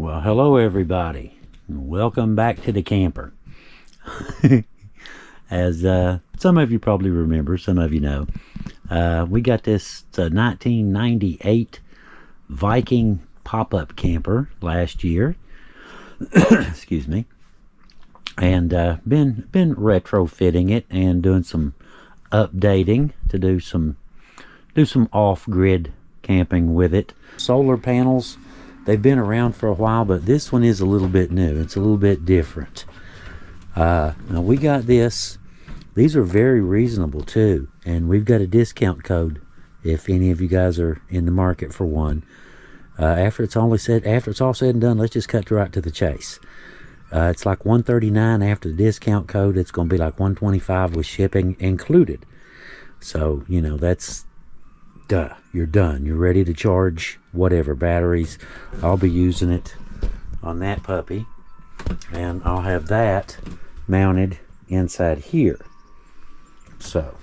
Well, hello everybody. Welcome back to the camper. As some of you probably remember, some of you know, we got this 1998 Viking pop-up camper last year. Excuse me. And been retrofitting it and doing some updating to do some off-grid camping with it. Solar panels, they've been around for a while, but this one is a little bit new. It's a little bit different. Now we got this. These are very reasonable too, and we've got a discount code if any of you guys are in the market for one. After it's all said and done, let's just cut right to the chase. It's like $139 after the discount code. It's going to be like $125 with shipping included. So, you know, that's you're done. You're ready to charge whatever batteries. I'll be using it on that puppy, and I'll have that mounted inside here. So,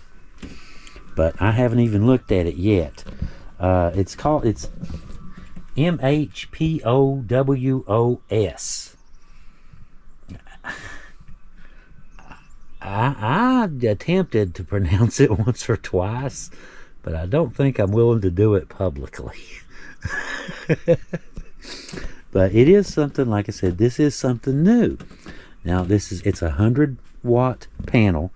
but I haven't even looked at it yet. It's MHPOWOS. I attempted to pronounce it once or twice, but I don't think I'm willing to do it publicly. But it is something, like I said, this is something new. Now it's a 100-watt panel,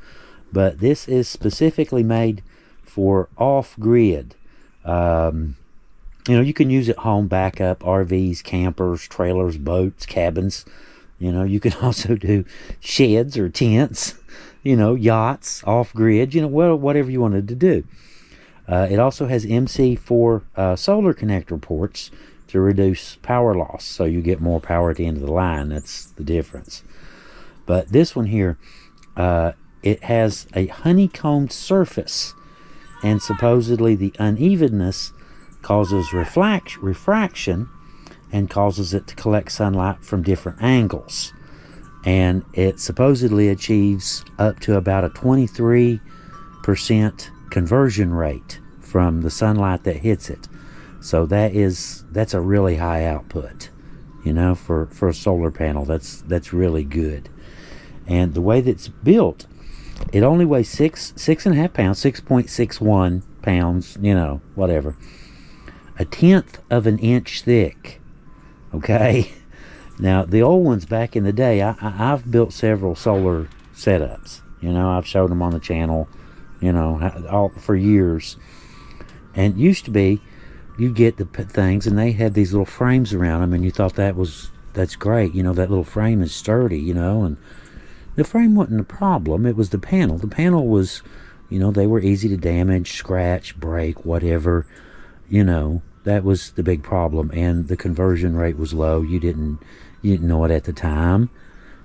but this is specifically made for off-grid. You know, you can use it home backup, RVs, campers, trailers, boats, cabins. You know, you can also do sheds or tents, you know, yachts, off-grid, you know, well, whatever you wanted to do. It also has MC4 solar connector ports to reduce power loss, so you get more power at the end of the line. That's the difference. But this one here, it has a honeycombed surface, and supposedly the unevenness causes refraction and causes it to collect sunlight from different angles. And it supposedly achieves up to about a 23% conversion rate from the sunlight that hits it. So that's a really high output, you know, for a solar panel. That's really good. And the way that it's built, it only weighs 6.5 pounds, 6.61 pounds, you know, whatever. 1/10 of an inch thick. Okay. Now the old ones back in the day, I've built several solar setups. You know, I've showed them on the channel, you know, all for years. And it used to be, you get the things and they had these little frames around them, and you thought that's great. You know, that little frame is sturdy, you know, and the frame wasn't a problem. It was the panel. The panel was, you know, they were easy to damage, scratch, break, whatever, you know. That was the big problem, and the conversion rate was low. You didn't know it at the time.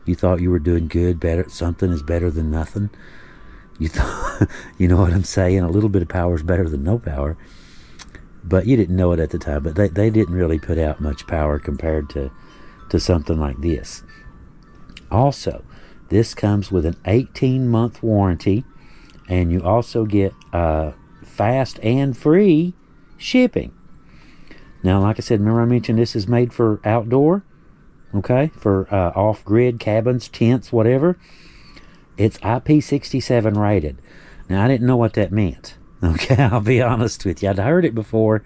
You thought you were doing good, better. Something is better than nothing. You thought, you know what I'm saying? A little bit of power is better than no power. But you didn't know it at the time. But they didn't really put out much power compared to something like this. Also, this comes with an 18-month warranty, and you also get fast and free shipping. Now, like I said, remember I mentioned this is made for outdoor, okay, for off-grid cabins, tents, whatever. It's IP67 rated. Now, I didn't know what that meant, okay, I'll be honest with you. I'd heard it before,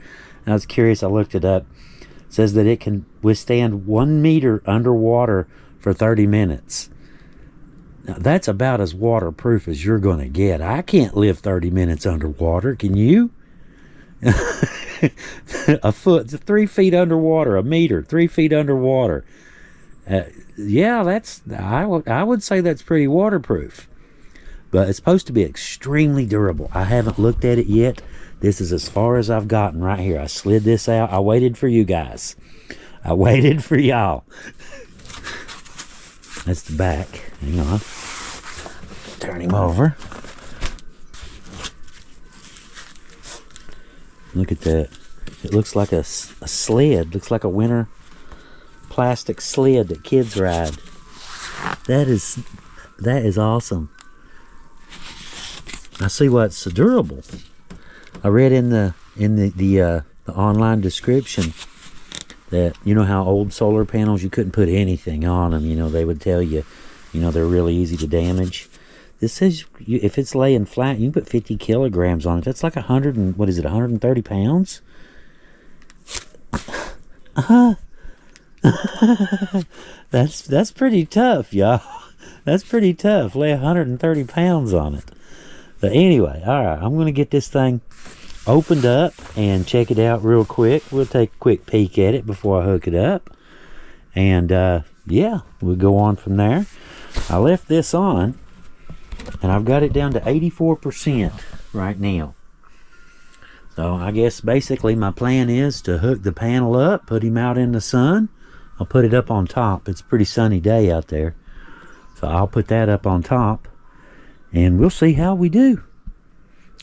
and I was curious. I looked it up. It says that it can withstand 1 meter underwater for 30 minutes. Now, that's about as waterproof as you're going to get. I can't live 30 minutes underwater, can you? A foot, 3 feet underwater, a meter, 3 feet underwater. Yeah, I would say that's pretty waterproof. But it's supposed to be extremely durable. I haven't looked at it yet. This is as far as I've gotten right here. I slid this out. I waited for you guys. I waited for y'all. That's the back. Hang on. Turn him over. Look at that. It looks like a sled. Looks like a winter plastic sled that kids ride. That is awesome. I see why it's so durable. I read in the online description that, you know how old solar panels, you couldn't put anything on them. You know, they would tell you, you know, they're really easy to damage. This says if it's laying flat, you can put 50 kilograms on it. That's like 100 and, what is it, 130 pounds? That's pretty tough, y'all. That's pretty tough. Lay 130 pounds on it. But anyway, all right, I'm going to get this thing opened up and check it out real quick. We'll take a quick peek at it before I hook it up. And, yeah, we'll go on from there. I left this on, and I've got it down to 84% right now. So I guess basically my plan is to hook the panel up, put him out in the sun. I'll put it up on top. It's a pretty sunny day out there. So I'll put that up on top, and we'll see how we do.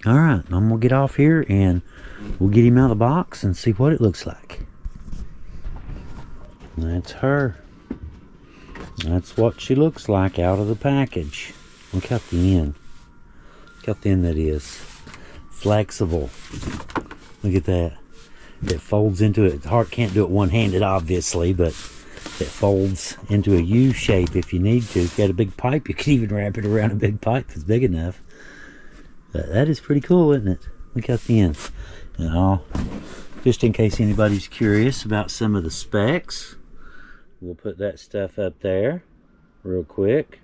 All right, I'm going to get off here, and we'll get him out of the box and see what it looks like. That's her. That's what she looks like out of the package. Look how thin. Look how thin that is. Flexible. Look at that. It folds into it. The heart can't do it one-handed, obviously, but it folds into a U shape if you need to. If you got a big pipe, you can even wrap it around a big pipe if it's big enough. But that is pretty cool, isn't it? Look how thin. And just in case anybody's curious about some of the specs, we'll put that stuff up there real quick.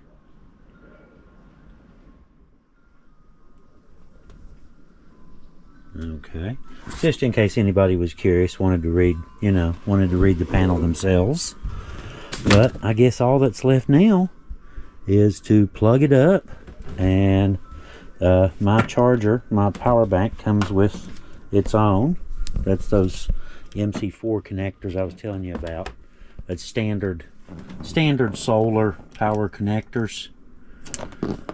Okay, just in case anybody was curious, wanted to read the panel themselves. But I guess all that's left now is to plug it up, and my charger, my power bank, comes with its own. That's those MC4 connectors I was telling you about. That's standard solar power connectors.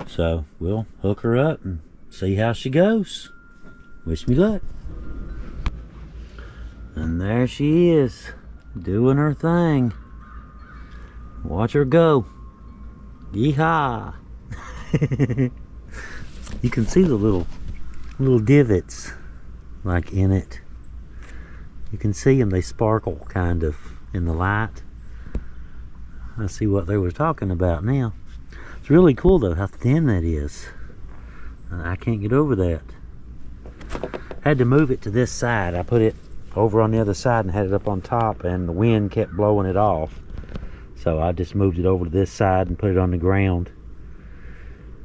So we'll hook her up and see how she goes. Wish me luck. And there she is, doing her thing. Watch her go. Yeehaw! You can see the little divots like in it. You can see them, they sparkle kind of in the light. I see what they were talking about now. It's really cool though how thin that is. I can't get over that. Had to move it to this side. I put it over on the other side and had it up on top, and the wind kept blowing it off. So I just moved it over to this side and put it on the ground.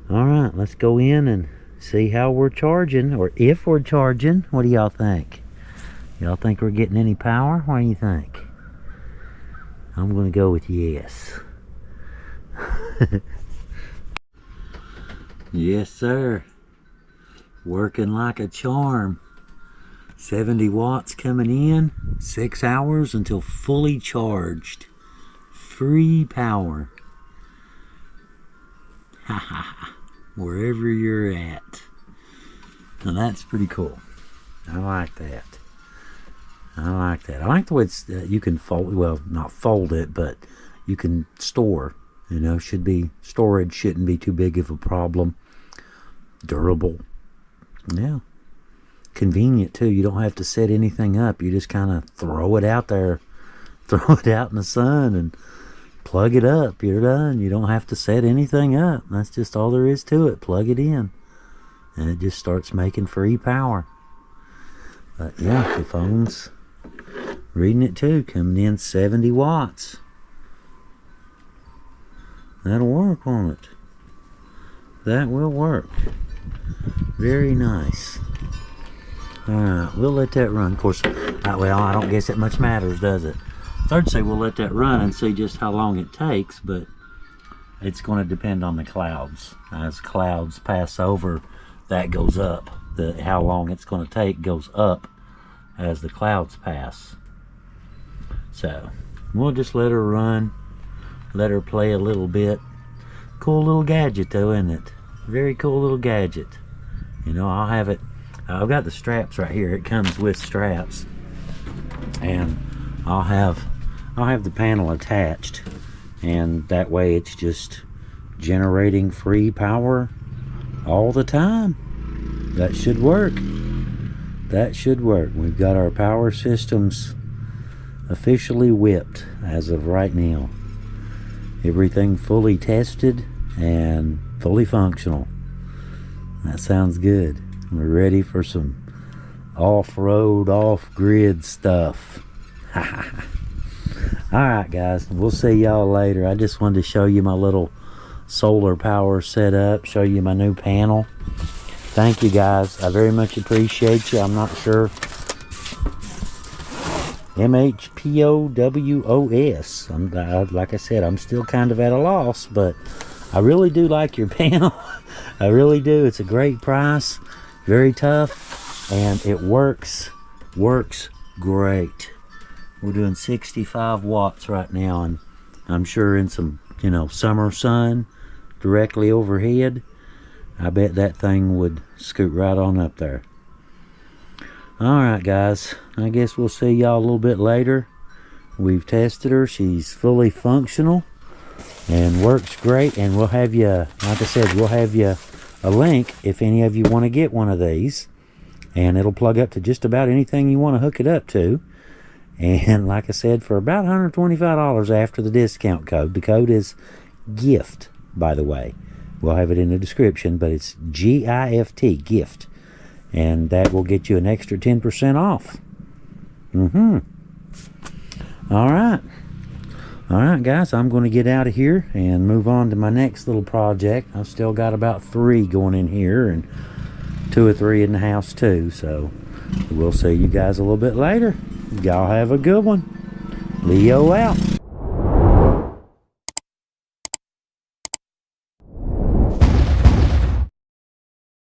Alright, let's go in and see how we're charging, or if we're charging. What do y'all think? Y'all think we're getting any power? What do you think? I'm going to go with yes. Yes, sir. Working like a charm. 70 watts coming in, 6 hours until fully charged. Free power. Ha ha ha. Wherever you're at. Now that's pretty cool. I like that. I like that. I like the way it's, you can fold, well, not fold it, but you can store. You know, storage shouldn't be too big of a problem. Durable. Yeah. Convenient too. You don't have to set anything up. You just kind of throw it out there, throw it out in the sun and plug it up. You're done. You don't have to set anything up. That's just all there is to it. Plug it in and it just starts making free power. But yeah, the phone's reading it too, coming in 70 watts. That'll work, won't it? That will work. Very nice. Alright, we'll let that run. Of course, well, I don't guess it much matters, does it? I'd say we'll let that run and see just how long it takes, but it's going to depend on the clouds. As clouds pass over, that goes up. How long it's going to take goes up as the clouds pass. So, we'll just let her run, let her play a little bit. Cool little gadget though, isn't it? Very cool little gadget. You know, I'll have it, I've got the straps right here. It comes with straps, and I'll have the panel attached, and that way it's just generating free power all the time. That should work. That should work. We've got our power systems officially whipped as of right now. Everything fully tested and fully functional. That sounds good. We're ready for some off-road, off-grid stuff. Alright guys, we'll see y'all later. I just wanted to show you my little solar power setup, show you my new panel. Thank you guys, I very much appreciate you. I'm not sure. MHPOWOS. Like I said, I'm still kind of at a loss, but I really do like your panel. I really do. It's a great price, very tough, and it works great. We're doing 65 watts right now, and I'm sure in some, you know, summer sun directly overhead, I bet that thing would scoot right on up there. Alright guys, I guess we'll see y'all a little bit later. We've tested her. She's fully functional and works great, and we'll have you, like I said, we'll have you a link if any of you want to get one of these, and it'll plug up to just about anything you want to hook it up to. And like I said, for about $125 after the discount code. The code is GIFT, by the way. We'll have it in the description, but it's GIFT, GIFT. And that will get you an extra 10% off. Alright. Alright guys, I'm going to get out of here and move on to my next little project. I've still got about 3 going in here and 2 or 3 in the house too. So we'll see you guys a little bit later. Y'all have a good one. Leo out.